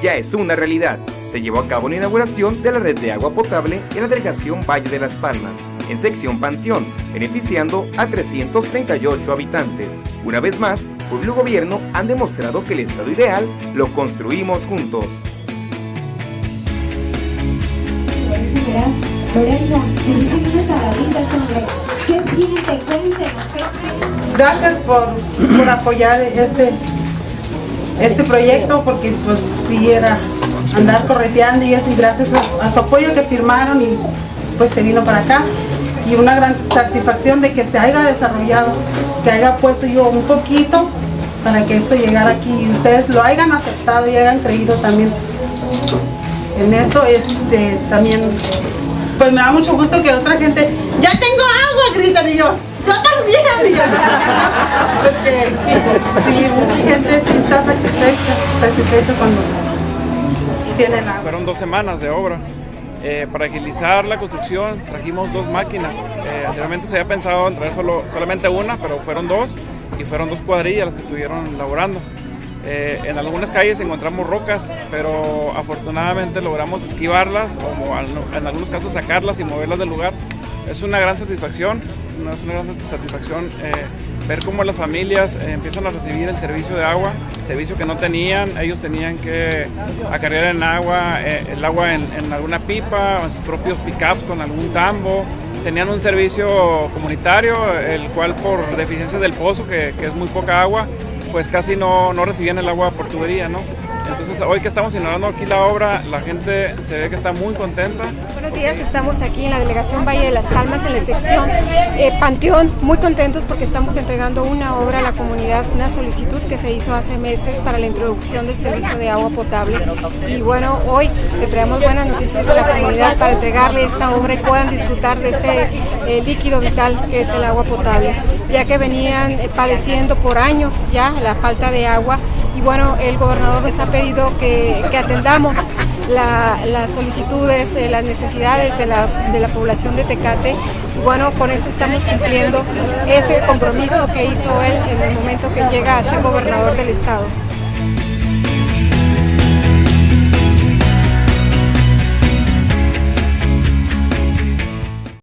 ya es una realidad. Se llevó a cabo la inauguración de la red de agua potable en la delegación Valle de las Palmas, en sección Panteón, beneficiando a 338 habitantes. Una vez más, pueblo y gobierno han demostrado que el estado ideal lo construimos juntos. Lorenza, unas palabritas, hombre. ¿Qué siente? Cuéntenos. Gracias por apoyar este proyecto, porque pues sí era andar correteando y eso, y gracias a su apoyo que firmaron y pues se vino para acá. Y una gran satisfacción de que se haya desarrollado, que haya puesto yo un poquito para que esto llegara aquí y ustedes lo hayan aceptado y hayan creído también en eso. También pues me da mucho gusto que otra gente, ¡ya tengo agua!, gritan, y yo también, porque sí, mucha gente sí está satisfecha cuando tienen agua. Fueron 2 semanas de obra. Para agilizar la construcción trajimos 2 máquinas. Anteriormente se había pensado en traer solamente una, pero fueron 2 y fueron 2 cuadrillas las que estuvieron laborando. En algunas calles encontramos rocas, pero afortunadamente logramos esquivarlas o en algunos casos sacarlas y moverlas del lugar. Es una gran satisfacción, ver cómo las familias empiezan a recibir el servicio de agua, servicio que no tenían. Ellos tenían que acarrear el agua en alguna pipa, o en sus propios pick-ups con algún tambo. Tenían un servicio comunitario, el cual por deficiencia del pozo, que es muy poca agua, pues casi no recibían el agua por tubería, ¿no? Entonces hoy que estamos inaugurando aquí la obra, la gente se ve que está muy contenta. Buenos días, estamos aquí en la delegación Valle de las Palmas, en la sección Panteón, muy contentos porque estamos entregando una obra a la comunidad, una solicitud que se hizo hace meses para la introducción del servicio de agua potable. Y bueno, hoy le traemos buenas noticias a la comunidad para entregarle esta obra y puedan disfrutar de este líquido vital que es el agua potable, ya que venían padeciendo por años ya la falta de agua. Y bueno, el gobernador nos ha pedido que atendamos las solicitudes, las necesidades de la población de Tecate. Y bueno, con esto estamos cumpliendo ese compromiso que hizo él en el momento que llega a ser gobernador del estado.